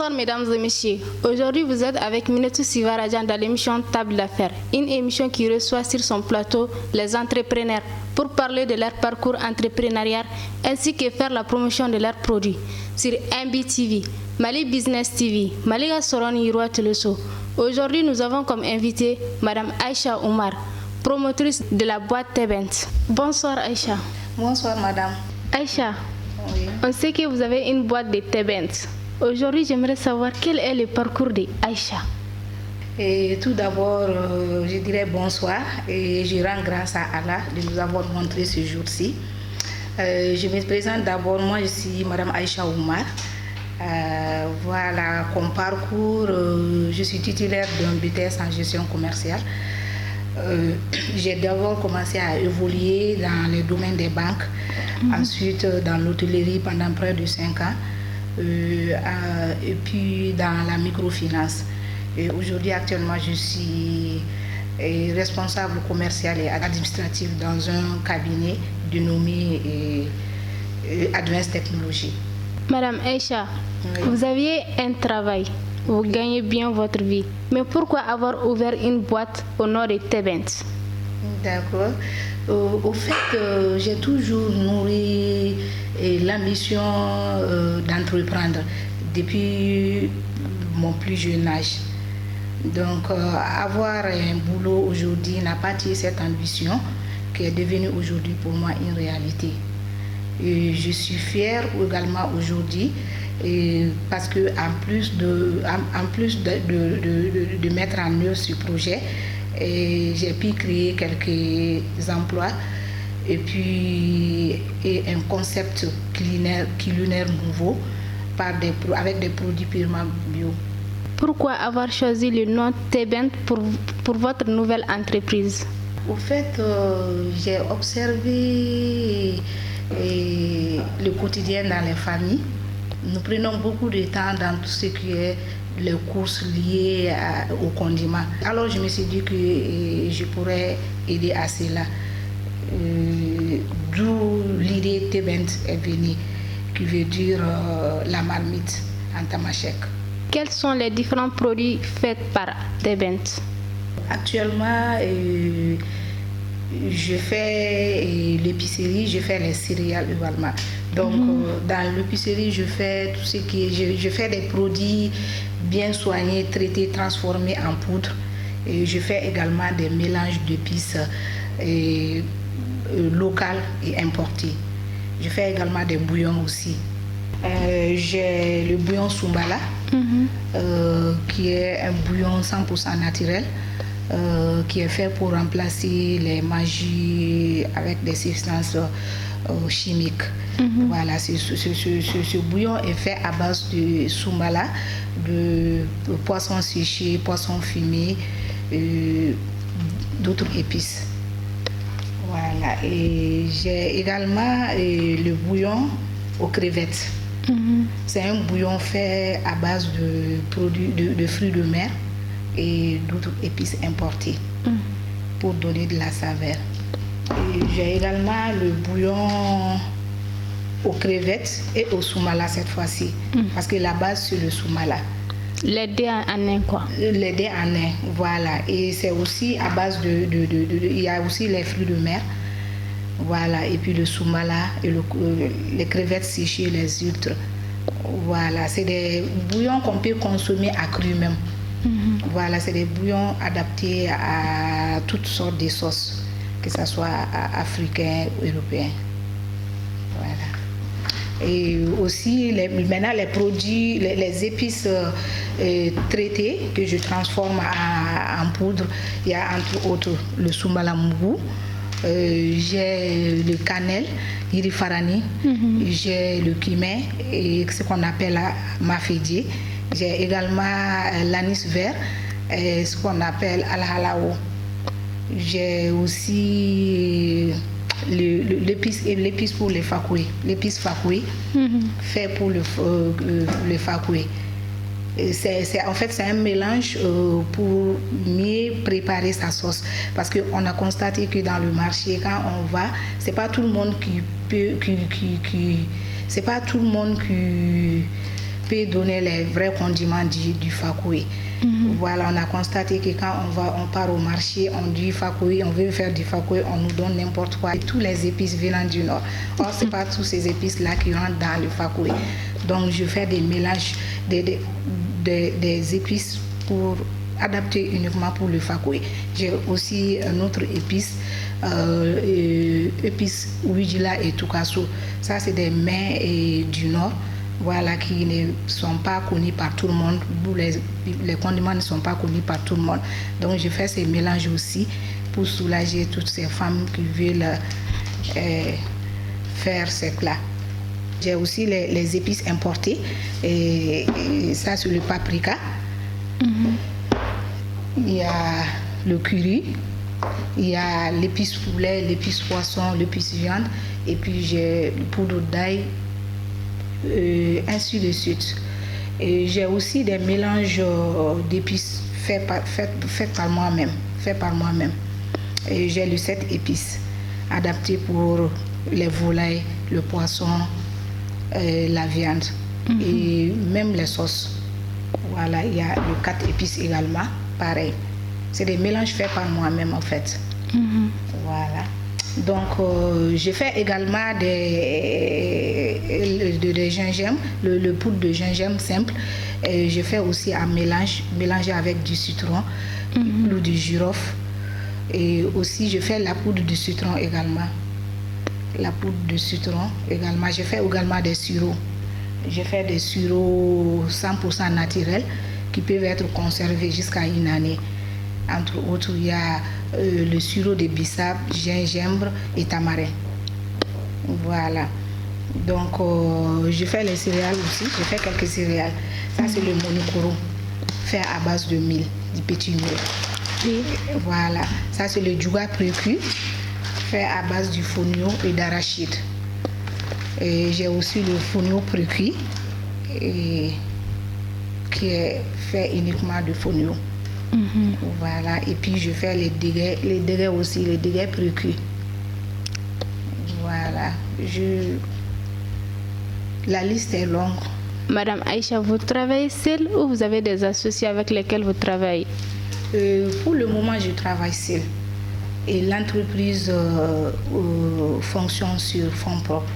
Bonsoir mesdames et messieurs. Aujourd'hui vous êtes avec Minatou Sivarajan dans l'émission Table d'affaires, une émission qui reçoit sur son plateau les entrepreneurs pour parler de leur parcours entrepreneurial ainsi que faire la promotion de leurs produits sur MBTV, Mali Business TV, Maliga Soroni Yirwa Teleso. Aujourd'hui nous avons comme invitée Madame Aïcha Oumar, promotrice de la boîte Tebent. Bonsoir Aïcha. Bonsoir madame. Aïcha, Oui. on sait que vous avez une boîte de Tebent. Aujourd'hui, j'aimerais savoir quel est le parcours de Aïcha. Et tout d'abord, je dirais bonsoir et je rends grâce à Allah de nous avoir montré ce jour-ci. Je me présente d'abord, moi je suis Madame Aïcha Oumar. Voilà, comme parcours, je suis titulaire d'un BTS en gestion commerciale. J'ai d'abord commencé à évoluer dans le domaine des banques, ensuite dans l'hôtellerie pendant près de 5 ans. Et puis dans la microfinance. Et aujourd'hui, actuellement, je suis responsable commercial et administratif dans un cabinet dénommé Advanced Technology. Madame Aïcha, Oui. vous aviez un travail, vous gagnez bien votre vie. Mais pourquoi avoir ouvert une boîte au nom de Tebent? D'accord. Au fait, j'ai toujours nourri l'ambition d'entreprendre depuis mon plus jeune âge. Donc, avoir un boulot aujourd'hui n'a pas tué cette ambition qui est devenue aujourd'hui pour moi une réalité. Et je suis fière également aujourd'hui parce que en plus de mettre en œuvre ce projet, j'ai pu créer quelques emplois et puis un concept culinaire nouveau avec des produits purement bio. Pourquoi avoir choisi le nom Tebent pour votre nouvelle entreprise? Au fait, j'ai observé le quotidien dans les familles. Nous prenons beaucoup de temps dans tout ce qui est les courses liées aux condiments. Alors je me suis dit que je pourrais aider à cela. D'où l'idée Tebent est venue, qui veut dire la marmite en tamashek. Quels sont les différents produits faits par Tebent? Actuellement, je fais l'épicerie, je fais les céréales également. Donc, dans l'épicerie, je fais tout ce qui est, je fais des produits bien soignés, traités, transformés en poudre. Et je fais également des mélanges d'épices locales et importées. Je fais également des bouillons aussi. J'ai le bouillon Soumbala, qui est un bouillon 100% naturel. Qui est fait pour remplacer les magies avec des substances chimiques. Voilà, ce bouillon est fait à base de soumala, de poisson séché, poisson fumé, d'autres épices. Voilà, et j'ai également le bouillon aux crevettes. C'est un bouillon fait à base de produits de fruits de mer et d'autres épices importées pour donner de la saveur. Et j'ai également le bouillon aux crevettes et au soumala cette fois-ci, parce que la base c'est le soumala. Les deux en un quoi? Les deux en un, voilà. Et c'est aussi à base il y a aussi les fruits de mer, voilà. Et puis le soumala et les crevettes séchées, les huîtres, voilà. C'est des bouillons qu'on peut consommer à cru même. Voilà, c'est des bouillons adaptés à toutes sortes de sauces, que ce soit africain ou européen. Voilà. Et aussi, maintenant, les produits, les épices traitées que je transforme en poudre, il y a entre autres le soumalamougou, j'ai le cannelle, irifarani, j'ai le cumin et ce qu'on appelle la mafédier. J'ai également l'anis vert, ce qu'on appelle al-halao. J'ai aussi l'épice pour les fakoué, l'épice fakoué, fait pour le fakoué. En fait, c'est un mélange pour mieux préparer sa sauce. Parce qu'on a constaté que dans le marché, quand on va, c'est pas tout le monde qui peut, c'est pas tout le monde qui peut donner les vrais condiments du fakoué. Voilà, on a constaté que quand on part au marché, on dit fakoué, on veut faire du fakoué, on nous donne n'importe quoi. Et tous les épices venant du nord. Or, ce n'est pas tous ces épices-là qui rentrent dans le fakoué. Donc, je fais des mélanges des épices pour adapter uniquement pour le fakoué. J'ai aussi un autre épice, épices Ouidjila et Toukasso. Ça, c'est des mets du nord. Voilà, qui ne sont pas connus par tout le monde, les condiments ne sont pas connus par tout le monde. Donc je fais ces mélanges aussi pour soulager toutes ces femmes qui veulent faire ces plats. J'ai aussi les épices importées, et ça c'est le paprika. Il y a le curry, il y a l'épice poulet, l'épice poisson, l'épice viande, et puis j'ai le poudre d'ail, ainsi de suite. Et j'ai aussi des mélanges d'épices faits par moi-même. Et j'ai le 7 épices adaptés pour les volailles, le poisson, la viande et même les sauces. Voilà, il y a le 4 épices également, pareil. C'est des mélanges faits par moi-même en fait. Voilà. Donc, je fais également des gingembre, le poudre de gingembre simple. Et je fais aussi un mélangé avec du citron ou du girofle. Et aussi, je fais la poudre de citron également. La poudre de citron également. Je fais également des sirops. Je fais des sirops 100% naturels qui peuvent être conservés jusqu'à une année. Entre autres, il y a le sirop de bissap, gingembre et tamarin. Voilà. Donc, je fais les céréales aussi. Je fais quelques céréales. Ça, c'est le monokoro, fait à base de mil, du petit mil. Et voilà. Ça, c'est le djouga précuit, fait à base du fonio et d'arachide. Et j'ai aussi le fonio précuit, qui est fait uniquement de fonio. Voilà, et puis je fais les déguets aussi, les déguets précuits. Voilà, la liste est longue. Madame Aïcha, vous travaillez seule ou vous avez des associés avec lesquels vous travaillez? Pour le moment, je travaille seule. Et l'entreprise fonctionne sur fonds propres.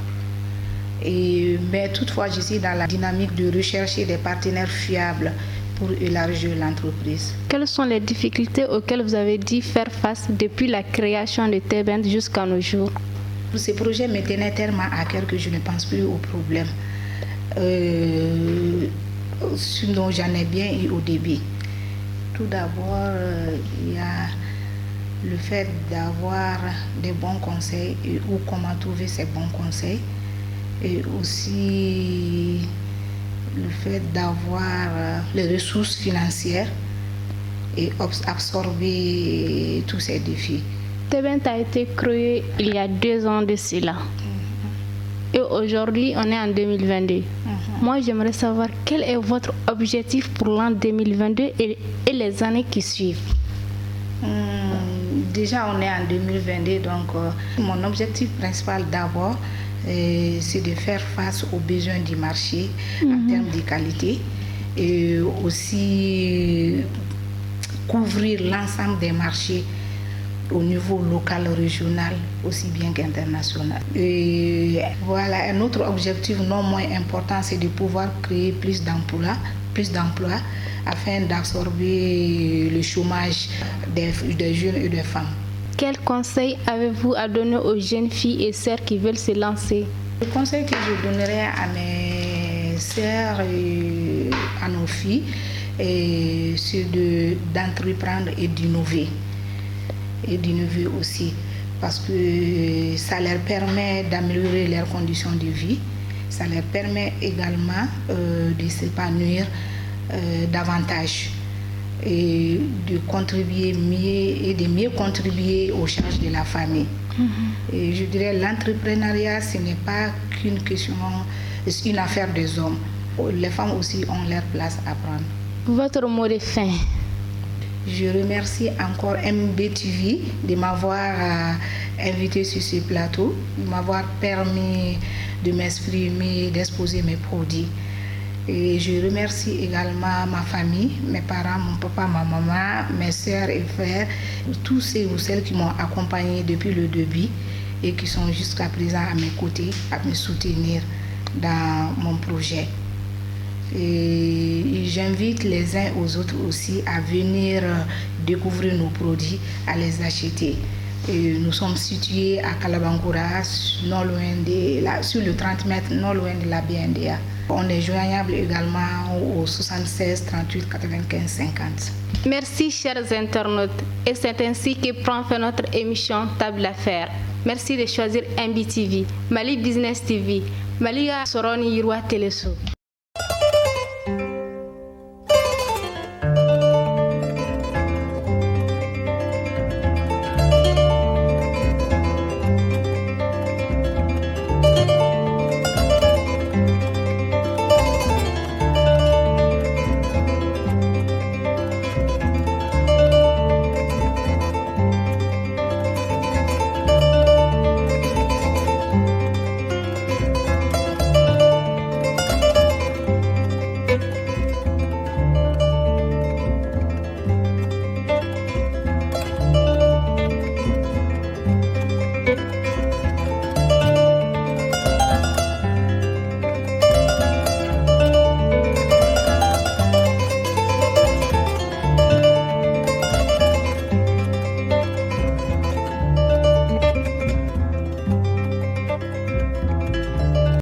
Mais toutefois, je suis dans la dynamique de rechercher des partenaires fiables pour élargir l'entreprise. Quelles sont les difficultés auxquelles vous avez dû faire face depuis la création de Tebent jusqu'à nos jours? Ce projet me tenait tellement à cœur que je ne pense plus aux problèmes. Sinon, j'en ai bien eu au début. Tout d'abord, il y a le fait d'avoir des bons conseils et ou comment trouver ces bons conseils. Et aussi le fait d'avoir les ressources financières et absorber tous ces défis. Tebent a été créé il y a 2 ans de cela. Et aujourd'hui, on est en 2022. Moi, j'aimerais savoir quel est votre objectif pour l'an 2022 et les années qui suivent. Déjà, on est en 2022, donc mon objectif principal d'abord, c'est de faire face aux besoins du marché en termes de qualité et aussi couvrir l'ensemble des marchés au niveau local, régional, aussi bien qu'international. Et voilà, un autre objectif non moins important, c'est de pouvoir créer plus d'emplois afin d'absorber le chômage des jeunes et des femmes. Quel conseil avez-vous à donner aux jeunes filles et sœurs qui veulent se lancer? Le conseil que je donnerais à mes sœurs et à nos filles, c'est d'entreprendre et d'innover. Et d'innover aussi, parce que ça leur permet d'améliorer leurs conditions de vie, ça leur permet également de s'épanouir davantage et de contribuer mieux et de mieux contribuer aux charges de la famille. Et je dirais l'entrepreneuriat, ce n'est pas qu'une question, c'est une affaire des hommes. Les femmes aussi ont leur place à prendre. Votre mot de fin? Je remercie encore MBTV de m'avoir invité sur ce plateau, de m'avoir permis de m'exprimer, d'exposer mes produits. Et je remercie également ma famille, mes parents, mon papa, ma maman, mes soeurs et frères, tous ceux ou celles qui m'ont accompagné depuis le début et qui sont jusqu'à présent à mes côtés, à me soutenir dans mon projet. Et j'invite les uns aux autres aussi à venir découvrir nos produits, à les acheter. Et nous sommes situés à Kalabangoura, non loin sur le 30 mètres, non loin de la BNDA. On est joignable également au 76 38 95 50. Merci chers internautes. Et c'est ainsi que prend fin notre émission Table d'affaires. Merci de choisir MBTV, Mali Business TV, Maliga Soroni Yirwa Teleso.